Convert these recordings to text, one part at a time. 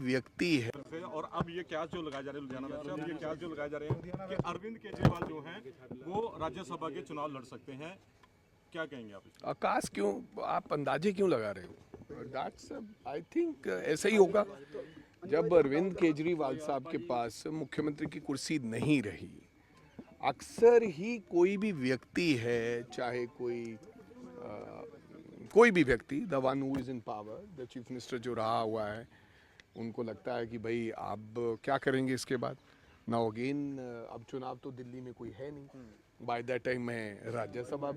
व्यक्ति है। और अब ये क्या जो लगाए जा रहे हैं लुधियाना में से, अब ये क्या जो लगाए जा रहे हैं कि अरविंद केजरीवाल जो हैं वो राज्यसभा के चुनाव लड़ सकते हैं, क्या कहेंगे आप इसमें? आकाश क्यों आप अंदाजे क्यों लगा रहे हो? दैट्स आई थिंक ऐसा ही होगा। जब अरविंद केजरीवाल साहब के पास मुख्यमंत्री की कुर्सी नहीं रही, अक्सर ही कोई भी व्यक्ति है, चाहे कोई भी व्यक्ति, the one who is in power, the chief minister जो रहा हुआ है, उनको लगता है कि भाई आप क्या करेंगे इसके बाद। नाउ अगेन अब चुनाव तो दिल्ली में कोई है नहीं, बाय दैट टाइम मैं राज्यसभा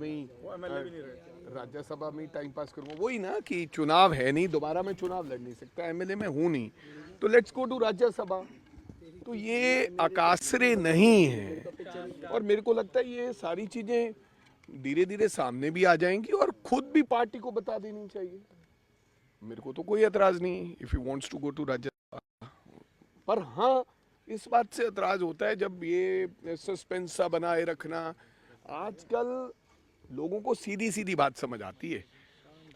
में ही टाइम पास करूंगा। वही ना कि चुनाव है नहीं, दोबारा मैं चुनाव लड़ नहीं सकता, एमएलए में हूं नहीं, तो लेट्स गो टू राज्यसभा। तो ये आकाशरे नहीं है, और मेरे को लगता है ये सारी चीजें धीरे धीरे सामने भी आ जाएंगी और खुद भी पार्टी को बता देनी चाहिए। मेरे को तो कोई एतराज नहीं if you wants to go to Rajya Sabha, पर हाँ इस बात से एतराज होता है जब ये सस्पेंस सा बनाए रखना। आजकल लोगों को सीधी सीधी बात समझ आती है,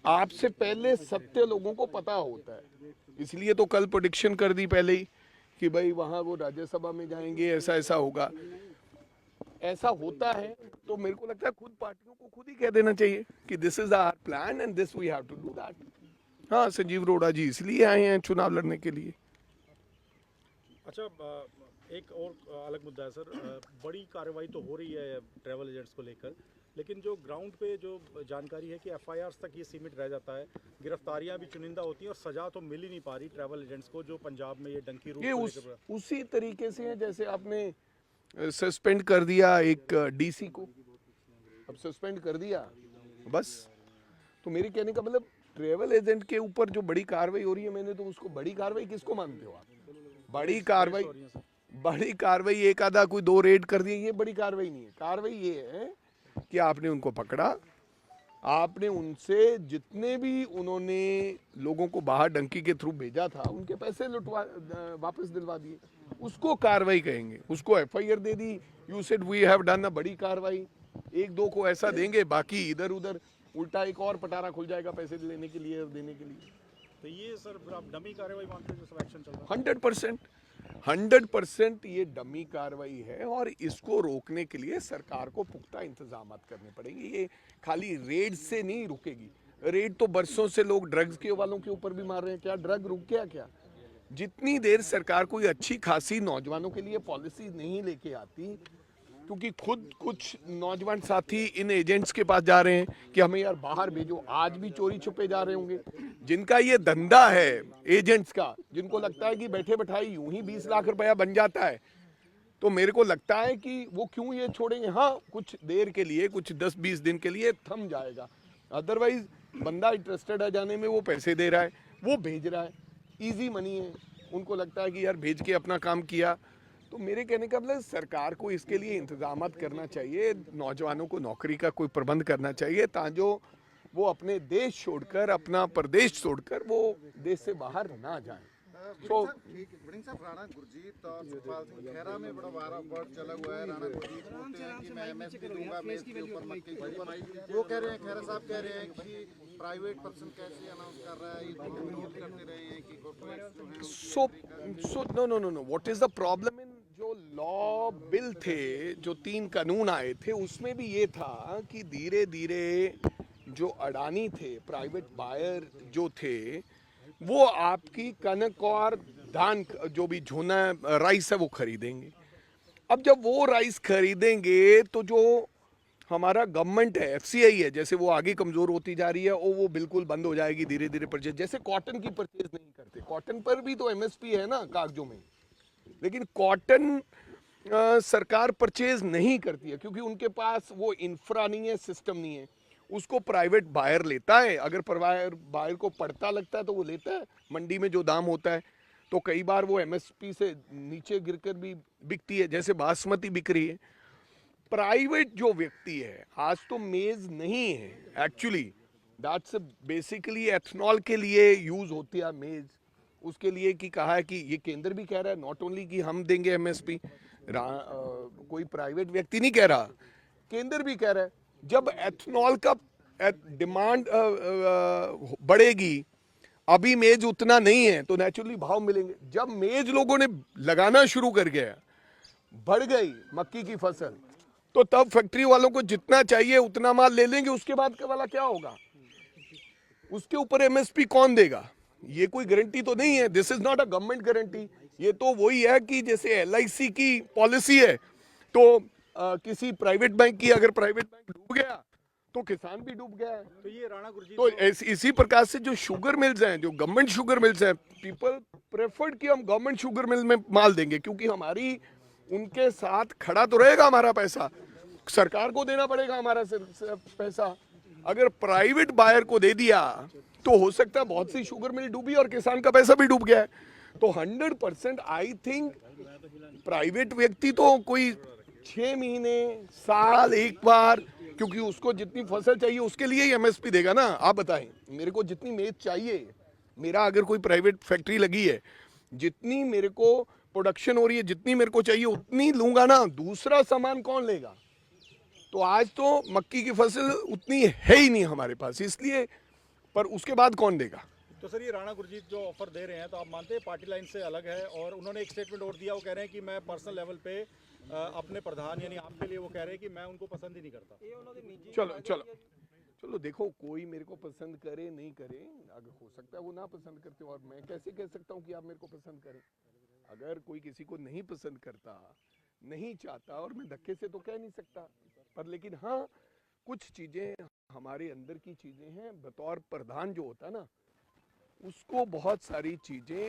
आपसे पहले सत्य लोगों को पता होता है, इसलिए तो कल प्रेडिक्शन कर दी पहले ही कि भाई वहां वो राज्यसभा में जाएंगे, ऐसा ऐसा होगा। ऐसा होता है तो मेरे को लगता है खुद पार्टियों को खुद ही कह देना चाहिए कि this is our plan and this we have to do that. हाँ, संजीव अरोड़ा जी इसलिए आए हैं चुनाव लड़ने के लिए। अच्छा, एक और अलग मुद्दा है सर, बड़ी कार्रवाई तो हो रही है ट्रैवल एजेंट्स को लेकर, लेकिन जो ग्राउंड पे जो जानकारी है कि एफआईआर्स तक ये सीमित रह जाता है, गिरफ्तारियां भी चुनिंदा होती हैं और सजा तो मिल ही नहीं पा रही ट्रैवल एजेंट्स को, जो पंजाब में ये डंकी रूट को लेकर। उसी तरीके से है जैसे आपने सस्पेंड कर दिया एक डीसी को, अब सस्पेंड कर दिया बस। तो मेरे कहने का मतलब ट्रैवल एजेंट के ऊपर जो बड़ी कार्रवाई हो रही है, मैंने तो उसको बड़ी कार्रवाई किसको मानते हो आप? बड़ी कार्रवाई एक आधा कोई 2 रेड कर दिए, ये बड़ी कार्रवाई नहीं है। कार्रवाई ये है कि आपने उनको पकड़ा, आपने उनसे जितने भी उन्होंने लोगों को बाहर डंकी के थ्रू भेजा था उनके पैसे वापस दिलवा दिए, उसको कार्रवाई कहेंगे। उसको एफआईआर दे दी, you said we have done a बड़ी कार्रवाई। 1-2 को ऐसा देंगे, बाकी इधर उधर उल्टा एक और पटारा खुल जाएगा पैसे लेने के लिए और देने के लिए। तो ये सर फिर आप डमी कार्रवाई मानते हैं जो सब एक्शन चल रहा है? 100% ये डमी कार्रवाई है, और इसको रोकने के लिए सरकार को पुख्ता इंतजाम करने पड़ेंगे। ये खाली रेड से नहीं रुकेगी। रेड तो बरसों से लोग ड्रग्स के वालों के ऊपर भी मार रहे हैं, क्या ड्रग रुक गया क्या? जितनी देर सरकार कोई अच्छी खासी नौजवानों के लिए पॉलिसी नहीं लेके आती, क्योंकि खुद कुछ नौजवान साथी इन एजेंट्स के पास जा रहे हैं कि हमें यार बाहर भेजो, आज भी चोरी छुपे जा रहे होंगे, जिनका ये धंधा है एजेंट्स का, जिनको लगता है कि बैठे बैठाए यूं ही 20 लाख रुपया बन जाता है, तो मेरे को लगता है कि वो क्यों ये छोड़ेंगे। हाँ, कुछ देर के लिए, कुछ 10-20 दिन के लिए थम जाएगा, अदरवाइज बंदा इंटरेस्टेड है जाने में, वो पैसे दे रहा है, वो भेज रहा है, इजी मनी है, उनको लगता है कि यार भेज के अपना काम किया। तो मेरे कहने का मतलब सरकार को इसके लिए इंतजाम करना चाहिए, नौजवानों को नौकरी का कोई प्रबंध करना चाहिए, ताकि वो अपने देश छोड़कर, अपना प्रदेश छोड़कर वो देश से बाहर ना जाए। तो राणा गुरजीत और सुखपाल सिंह खेरा में बड़ा वर्ड चला हुआ है। राणा गुरजीत बोलते हैं कि मैं एमएसपी दूंगा मेज के ऊपर, मक्के के ऊपर। वो कह रहे हैं, खेरा साहब कह रहे हैं कि प्राइवेट पर्सन कैसे अनाउंस कर रहा है, ये तो विरोध करते रहे हैं कि कॉर्पोरेट्स जो हैं। Know what is the problem in जो लॉ बिल थे, जो 3 कानून आए थे, उसमें भी ये था कि धीरे धीरे जो अडानी थे, प्राइवेट बायर जो थे, वो आपकी कनक और धान, जो भी झोना राइस है, वो खरीदेंगे। अब जब वो राइस खरीदेंगे तो जो हमारा गवर्नमेंट है, एफसीआई है, जैसे वो आगे कमजोर होती जा रही है, और वो बिल्कुल बंद हो जाएगी धीरे धीरे परचेज। जैसे कॉटन की परचेज नहीं करते, कॉटन पर भी तो एमएसपी है ना कागजों में, लेकिन कॉटन सरकार परचेज नहीं करती है क्योंकि उनके पास वो इंफ्रा नहीं है, सिस्टम नहीं है। उसको प्राइवेट बायर लेता है, अगर प्राइवेट बायर को पड़ता लगता है तो वो लेता है, मंडी में जो दाम होता है। तो कई बार वो एमएसपी से नीचे गिरकर भी बिकती है, जैसे बासमती बिक रही है। प्राइवेट जो व्यक्ति है, आज तो मेज नहीं है एक्चुअली, दैट्स बेसिकली एथनॉल के लिए यूज होती है मेज, उसके लिए कि कहा है कि ये केंद्र भी कह रहा है, नॉट ओनली कि हम देंगे एमएसपी, कोई प्राइवेट व्यक्ति नहीं कह रहा, केंद्र भी कह रहा है। जब एथनॉल का डिमांड बढ़ेगी अभी मेज उतना नहीं है तो नेचुरली भाव मिलेंगे। जब मेज लोगों ने लगाना शुरू कर गया, बढ़ गई मक्की की फसल, तो तब फैक्ट्री वालों को जितना चाहिए उतना माल ले लेंगे। उसके बाद का वाला क्या होगा, उसके ऊपर एमएसपी कौन देगा, ये कोई गारंटी तो नहीं है। This is not a government guarantee. ये तो वही है कि जैसे एलआईसी की पॉलिसी है, तो किसी प्राइवेट बैंक की अगर प्राइवेट बैंक डूब गया तो किसान भी डूब गया है। तो ये राणा गुरजीत तो इसी प्रकार से जो शुगर मिल्स हैं, जो गवर्नमेंट शुगर मिल्स हैं, पीपल प्रेफर्ड कि हम गवर्नमेंट शुगर मिल में माल देंगे, क्योंकि हमारी उनके साथ खड़ा तो रहेगा हमारा पैसा, सरकार को देना पड़ेगा हमारा पैसा। अगर प्राइवेट बायर को दे दिया तो हो सकता है बहुत सी शुगर मिल डूबी और किसान का पैसा भी डूब गया है। तो 100% आई थिंक प्राइवेट व्यक्ति तो कोई 6 महीने, साल, एक बार, क्योंकि उसको जितनी फसल चाहिए उसके लिए ही एमएसपी देगा ना। आप बताएं, मेरे को जितनी मेज चाहिए, मेरा अगर कोई प्राइवेट फैक्ट्री लगी है, जितनी मेरे को प्रोडक्शन हो रही है, जितनी मेरे को चाहिए उतनी लूंगा ना। दूसरा सामान कौन लेगा? तो आज तो मक्की की फसल उतनी है ही नहीं हमारे पास, इसलिए, पर उसके बाद कौन देगा? तो सर ये राणा गुरजीत जो ऑफर दे रहे हैं, तो आप मानते हैं पार्टी लाइन से अलग है? और उन्होंने एक स्टेटमेंट और दिया, वो कह रहे हैं कि मैं पर्सनल लेवल पे अपने प्रधान यानी आपके लिए वो कह रहे हैं कि मैं उनको पसंद ही नहीं करता। चलो चलो चलो, देखो, कोई मेरे को पसंद करे नहीं करे, अगर हो सकता है वो ना पसंद करते हो, और मैं कैसे कह सकता हूँ कि आप मेरे को पसंद करें? अगर कोई किसी को नहीं पसंद करता, नहीं चाहता, और मैं धक्के से तो कह नहीं सकता, पर लेकिन हाँ, कुछ चीजें हमारे अंदर की चीजें हैं। बतौर प्रधान जो होता है ना, उसको बहुत सारी चीजें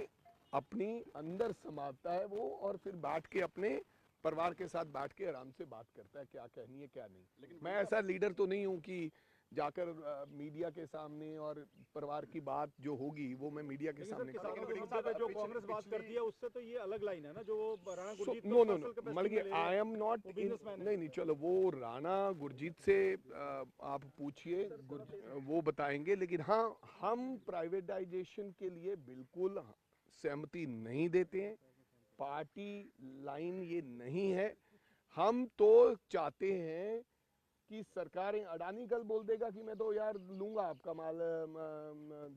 अपनी अंदर समाता है वो, और फिर बैठ के अपने परिवार के साथ बैठ के आराम से बात करता है, क्या कहनी है क्या नहीं। लेकिन मैं ऐसा लीडर तो नहीं हूँ कि जाकर मीडिया के सामने और परिवार की बात जो होगी वो मैं मीडिया के सामने किसानों के मुद्दे पे जो कांग्रेस बात करती है उससे तो ये अलग लाइन है ना, जो Rana Gurjeet no no no, मतलब आई एम नॉट, नहीं नहीं, चलो वो राणा गुरजीत से आप पूछिए, वो बताएंगे। लेकिन हाँ, हम प्राइवेटाइजेशन के लिए बिल्कुल सहमति नहीं देते हैं, पार्टी लाइन ये नहीं है। हम तो चाहते हैं कि सरकारें, अडानी कल बोल देगा कि मैं तो यार लूंगा आपका माल,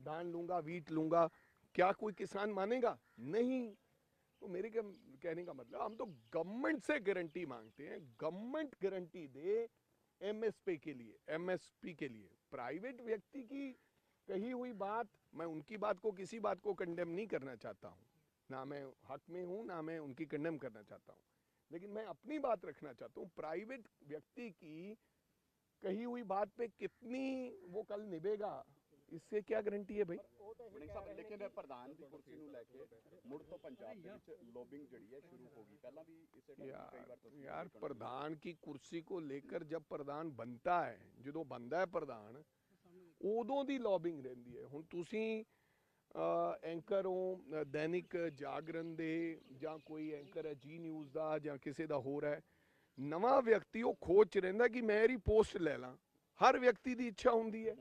धान लूंगा, वीट लूंगा, क्या कोई किसान मानेगा? नहीं। तो मेरे कहने का मतलब, हम तो गवर्नमेंट से गारंटी मांगते हैं, गवर्नमेंट गारंटी दे एमएसपी के लिए, एमएसपी के लिए। प्राइवेट व्यक्ति की कही हुई बात, मैं उनकी बात को, किसी बात को कंडेम नहीं करना चाहता हूँ, ना मैं हक में हूँ, ना मैं उनकी कंडेम करना चाहता हूँ, लेकिन मैं अपनी बात रखना चाहता हूँ। प्राइवेट व्यक्ति की कही हुई बात पे कितनी वो कल निभेगा, इससे क्या गारंटी है भाई? लेकिन प्रधान ਦੀ ਕੁਰਸੀ ਨੂੰ ਲੈ ਕੇ ਮੁੜ ਤੋਂ ਪੰਜਾਬ ਦੇ ਵਿੱਚ ਲੌਬਿੰਗ ਜਿਹੜੀ ਹੈ ਸ਼ੁਰੂ ਹੋ ਗਈ। ਪਹਿਲਾਂ ਵੀ ਇਸੇ ਢੰਗ ਨਾਲ ਕਈ ਵਾਰ ਤੁਸੀਂ यार प्रधान की कुर्सी को लेकर जब प्रधान बनता है, ਜਦੋਂ बनता है प्रधान, ਉਦੋਂ ਦੀ ਲੌਬਿੰਗ ਰਹਿੰਦੀ ਹੈ। ਹੁਣ ਤੁਸੀਂ ਐਂਕਰ ਹੋ दैनिक ਜਾਗਰਣ ਦੇ, ਜਾਂ ਕੋਈ ਐਂਕਰ ਹੈ ਜੀ ਨਿਊਜ਼ ਦਾ, ਜਾਂ ਕਿਸੇ ਦਾ ਹੋਰ ਹੈ, ਨਵਾਂ ਵਿਅਕਤੀ ਉਹ ਖੋਜ ਚ ਰਹਿੰਦਾ ਕਿ ਮੈਂ ਇਹਦੀ ਪੋਸਟ ਲੈ ਲਾਂ। ਹਰ ਵਿਅਕਤੀ ਦੀ ਇੱਛਾ ਹੁੰਦੀ ਹੈ,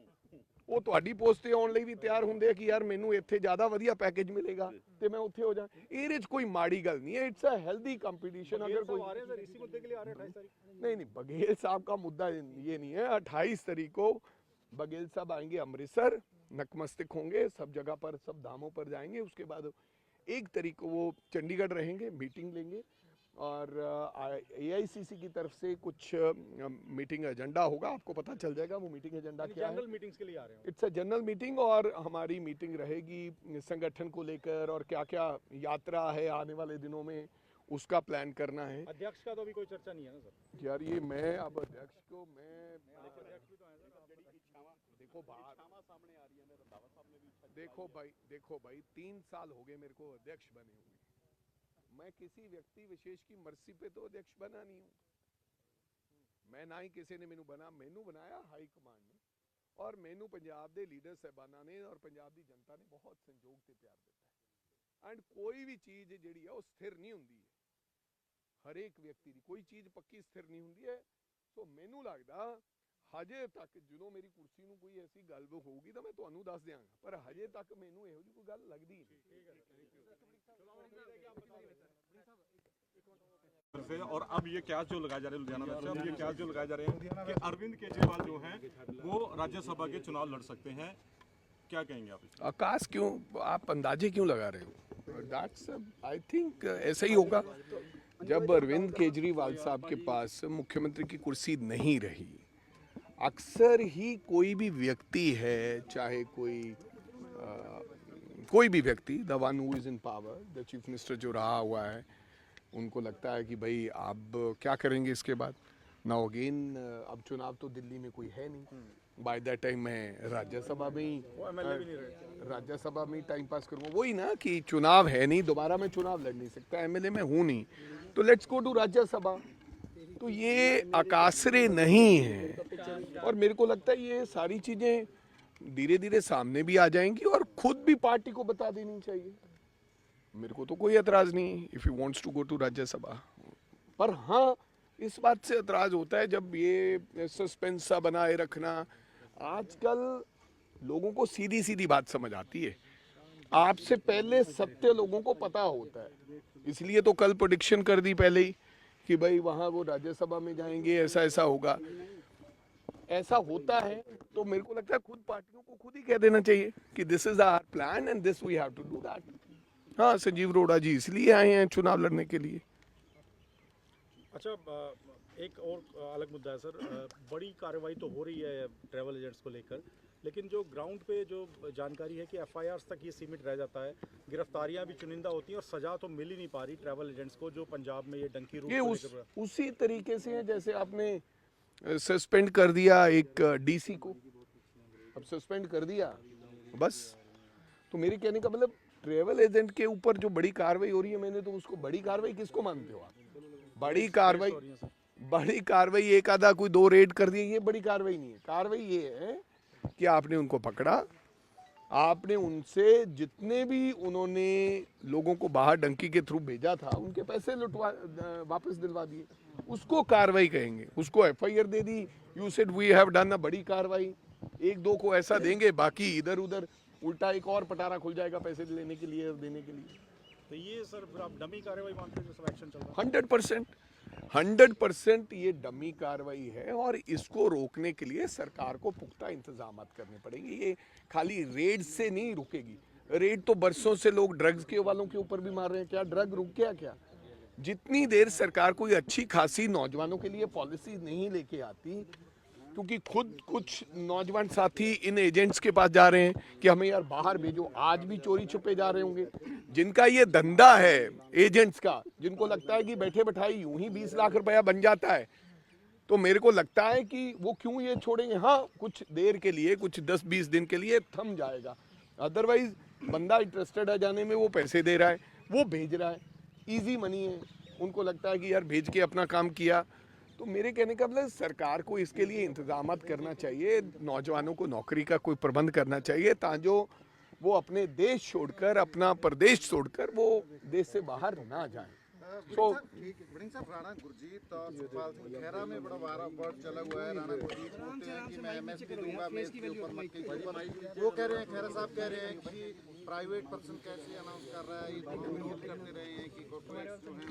ਉਹ ਤੁਹਾਡੀ ਪੋਸਟ ਤੇ ਆਉਣ ਲਈ ਵੀ ਤਿਆਰ ਹੁੰਦੇ ਆ ਕਿ ਯਾਰ ਮੈਨੂੰ ਇੱਥੇ ਜ਼ਿਆਦਾ ਵਧੀਆ ਪੈਕੇਜ ਮਿਲੇਗਾ ਤੇ ਮੈਂ ਉੱਥੇ ਹੋ ਜਾ। ਇਹਦੇ 'ਚ ਕੋਈ ਮਾੜੀ ਗੱਲ नहीं है, इट्स अ हेल्दी कंपटीशन। अगर कोई आ रहे हैं सर, इसी मुद्दे के लिए आ रहे हैं 28 तारीख। नहीं, बघेल साहब का मुद्दा ये नहीं है। 28 तारीख को बघेल साहब आएंगे अमृतसर, नतमस्तक होंगे, सब जगह पर, सब धामों पर जाएंगे। उसके बाद 1 तारीख को वो चंडीगढ़ रहेंगे, मीटिंग लेंगे, और AICC की तरफ से कुछ मीटिंग एजेंडा होगा, आपको पता चल जाएगा वो मीटिंग एजेंडा क्या है। जनरल मीटिंग्स के लिए आ रहे हैं। इट्स अ जनरल मीटिंग, और हमारी मीटिंग रहेगी संगठन को लेकर, और क्या क्या यात्रा है आने वाले दिनों में, उसका प्लान करना है। अध्यक्ष का तो अभी कोई चर्चा नहीं है ना सर? यार ये मैं अब अध्यक्ष को मैं देखो बाहर, देखो भाई 3 साल हो गए मेरे को अध्यक्ष बने हुए, मैं किसी व्यक्ति विशेष की मर्जी पे तो अध्यक्ष बना नहीं हूँ। मैं ना ही किसी ने मैनू बनाया हाई कमांड ने, और मैनू पंजाब दे लीडर साहबाना ने और पंजाब दी जनता ने बहुत संजोग से प्यार दिता है। एंड कोई भी चीज जिहड़ी है वो स्थिर नहीं हुंदी है, हर एक व्यक्ति की कोई चीज पक्की स्थिर नहीं हुंदी है। सो मैनू लगदा हजे तक जो मेरी कुर्सी नूं कोई ऐसी गल होगी तो मैं तुहानूं दस दियांगा, पर हजे तक मैनू इहो जी कोई गल लगदी नहीं। और अब ये क्या जो लगाए जा रहे हैं लुधियाना में, अब ये क्या जो लगाए जा रहे हैं कि अरविंद केजरीवाल जो हैं वो राज्यसभा के चुनाव लड़ सकते हैं। क्या कहेंगे आप इसमें? आकाश क्यों, आप अंदाजे क्यों लगा रहे हो? दैट्स आई थिंक ऐसा ही होगा। जब अरविंद केजरीवाल साहब के पास मुख्यमंत्री की कुर्सी नहीं रही, अक्सर ही कोई भी व्यक्ति है, चाहे कोई भी व्यक्ति, the one who is in power, the chief minister जो रहा हुआ है, उनको लगता है कि भाई अब क्या करेंगे इसके बाद। नाउ अगेन अब चुनाव तो दिल्ली में कोई है नहीं, बाय दैट टाइम मैं राज्यसभा में ही राज्यसभा में ही टाइम पास करूंगा। वही ना कि चुनाव है नहीं, दोबारा मैं चुनाव लड़ नहीं सकता, एमएलए में हूं नहीं, तो लेट्स गो टू राज्यसभा। तो ये आकाशरे नहीं है, और मेरे को लगता है ये सारी चीजें धीरे धीरे सामने भी आ जाएंगी और खुद भी पार्टी को बता देनी चाहिए। मेरे को तो कोई एतराज नहीं है if you wants to go to Rajya Sabha, पर हाँ इस बात से एतराज होता है जब ये सस्पेंस सा बनाए रखना। आजकल लोगों को सीधी सीधी बात समझ आती है, आपसे पहले सत्य लोगों को पता होता है, इसलिए तो कल प्रेडिक्शन कर दी पहले ही कि भाई वहाँ वो राज्यसभा में जाएंगे, ऐसा ऐसा होगा। ऐसा होता है तो मेरे को लगता है खुद पार्टियों को खुद ही कह देना चाहिए कि this is our plan and this we have to do that. हाँ, संजीव अरोड़ा जी इसलिए आए हैं चुनाव लड़ने के लिए। अच्छा, एक और अलग मुद्दा है सर, बड़ी कार्रवाई तो हो रही है ट्रैवल एजेंट्स को लेकर, लेकिन जो ग्राउंड पे जो जानकारी है कि एफआईआर्स तक ये सीमित रह जाता है, गिरफ्तारियां भी चुनिंदा होती हैं और सजा तो मिल ही नहीं पा रही ट्रैवल एजेंट्स को, जो पंजाब में ये डंकी रूट ये उसी तरीके से है जैसे आपने सस्पेंड कर दिया एक डीसी को, अब सस्पेंड कर दिया बस। तो मेरे कहने का मतलब ट्रैवल एजेंट के ऊपर जो बड़ी कार्रवाई हो रही है, मैंने तो उसको बड़ी कार्रवाई किसको मानते हो आप? बड़ी कार्रवाई एक आधा कोई 2 रेड कर दिए, ये बड़ी कार्रवाई नहीं है। कार्रवाई ये है कि आपने उनको पकड़ा, आपने उनसे जितने भी उन्होंने लोगों को बाहर डंकी के थ्रू भेजा था उनके पैसे वापस दिलवा दिए, उसको कार्रवाई कहेंगे। उसको एफआईआर दे दी, you said we have done a बड़ी कार्रवाई। 1-2 को ऐसा देंगे, बाकी इधर उधर उल्टा एक और पटारा खुल जाएगा पैसे लेने के लिए और देने के लिए। तो ये सर फिर आप डमी कार्रवाई मानते हैं जो सब एक्शन चल रहा है? 100% ये डमी कार्रवाई है, और इसको रोकने के लिए सरकार को पुख्ता इंतजाम करने पड़ेंगे। ये खाली रेड से नहीं रुकेगी। रेड तो बरसों से लोग ड्रग्स के वालों के ऊपर भी मार रहे हैं, क्या ड्रग रुक गया क्या? जितनी देर सरकार कोई अच्छी खासी नौजवानों के लिए पॉलिसी नहीं लेके आती, क्योंकि खुद कुछ नौजवान साथी इन एजेंट्स के पास जा रहे हैं कि हमें यार बाहर भेजो, आज भी चोरी छुपे जा रहे होंगे। जिनका ये धंधा है एजेंट्स का, जिनको लगता है कि बैठे बैठाए यूं ही 20 लाख रुपया बन जाता है, तो मेरे को लगता है कि वो क्यों ये छोड़ेंगे। हाँ, कुछ देर के लिए, कुछ 10-20 दिन के लिए थम जाएगा, अदरवाइज बंदा इंटरेस्टेड है जाने में, वो पैसे दे रहा है, वो भेज रहा है, इजी मनी है, उनको लगता है कि यार भेज के अपना काम किया। तो मेरे कहने का मतलब सरकार को इसके लिए इंतजामात करना चाहिए, नौजवानों को नौकरी का कोई प्रबंध करना चाहिए, ताकि वो अपने देश छोड़कर, अपना प्रदेश छोड़कर वो देश से बाहर ना जाएं। वड़िंग साहब, राणा गुरजीत और सुखपाल सिंह खेरा में बड़ा वारा वर्ड चला हुआ है। राणा गुरजीत बोलते हैं कि मैं एमएसपी दूंगा मेज के ऊपर, मक्के के ऊपर। वो कह रहे हैं, खेरा साहब कह रहे हैं कि प्राइवेट पर्सन कैसे अनाउंस कर रहा है, ये दोनों विरोध करते रहे हैं कि कॉर्पोरेट्स जो हैं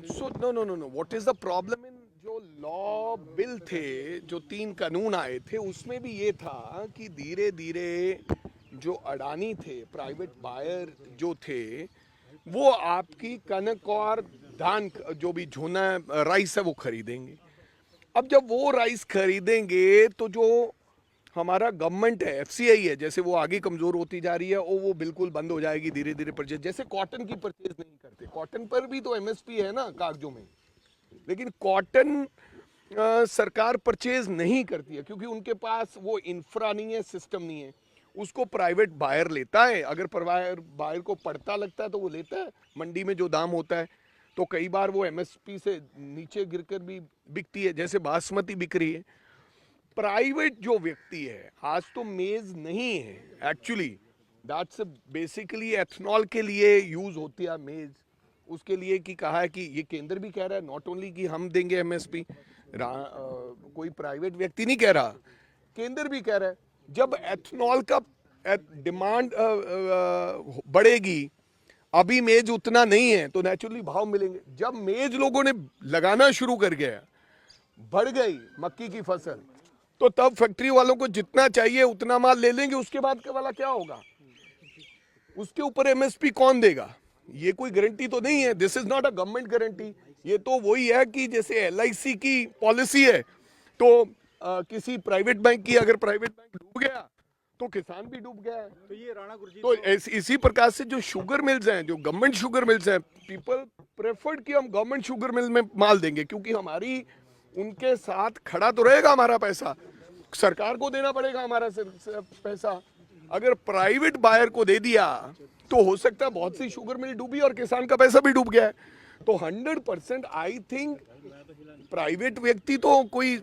so no what is the problem in जो लॉ बिल थे, जो 3 कानून आए थे, उसमें भी ये था कि धीरे धीरे जो अडानी थे, प्राइवेट बायर जो थे, वो आपकी कनक और धान जो भी झोना राइस है वो खरीदेंगे। अब जब वो राइस खरीदेंगे तो जो हमारा गवर्नमेंट है, एफसीआई है, जैसे वो आगे कमजोर होती जा रही है और वो बिल्कुल बंद हो जाएगी धीरे धीरे परचेज। जैसे कॉटन की परचेज नहीं करते, कॉटन पर भी तो एमएसपी है ना कागजों में, लेकिन कॉटन सरकार परचेज नहीं करती है क्योंकि उनके पास वो इंफ्रा नहीं है, सिस्टम नहीं है। उसको प्राइवेट बायर लेता है, अगर बायर को पड़ता लगता है तो वो लेता है, मंडी में जो दाम होता है, तो कई बार वो एमएसपी से नीचे गिरकर भी बिकती है, जैसे बासमती बिक रही है। प्राइवेट जो व्यक्ति है, आज तो मेज नहीं है, एक्चुअली दैट्स बेसिकली एथनॉल के लिए यूज होती है मेज, उसके लिए कि कहा है कि ये केंद्र भी कह रहा है नॉट ओनली कि हम देंगे एमएसपी, कोई प्राइवेट व्यक्ति नहीं कह रहा, केंद्र भी कह रहा है। जब एथनॉल का डिमांड बढ़ेगी, अभी मेज उतना नहीं है तो नेचुरली भाव मिलेंगे। जब मेज लोगों ने लगाना शुरू कर गया, बढ़ गई मक्की की फसल, तो तब फैक्ट्री वालों को जितना चाहिए उतना माल ले लेंगे, उसके बाद का वाला क्या होगा, उसके ऊपर एमएसपी कौन देगा? ये कोई गारंटी तो नहीं है। This is not a government guarantee. ये तो वही है कि जैसे एलआईसी की पॉलिसी है, तो किसी प्राइवेट बैंक की अगर प्राइवेट बैंक डूब गया तो किसान भी डूब गया है। तो ये राणा गुरजीत तो इसी प्रकार से जो शुगर मिल्स हैं, जो गवर्नमेंट शुगर मिल्स हैं, पीपल प्रेफर्ड कि हम गवर्नमेंट शुगर मिल में माल देंगे, क्योंकि हमारी उनके साथ खड़ा तो रहेगा हमारा पैसा, सरकार को देना पड़ेगा हमारा पैसा। अगर प्राइवेट बायर को दे दिया तो हो सकता है बहुत सी शुगर मिल डूबी और किसान का पैसा भी डूब गया है। तो 100% आई थिंक प्राइवेट व्यक्ति तो कोई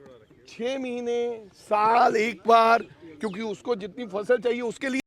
6 महीने, साल, एक बार, क्योंकि उसको जितनी फसल चाहिए उसके लिए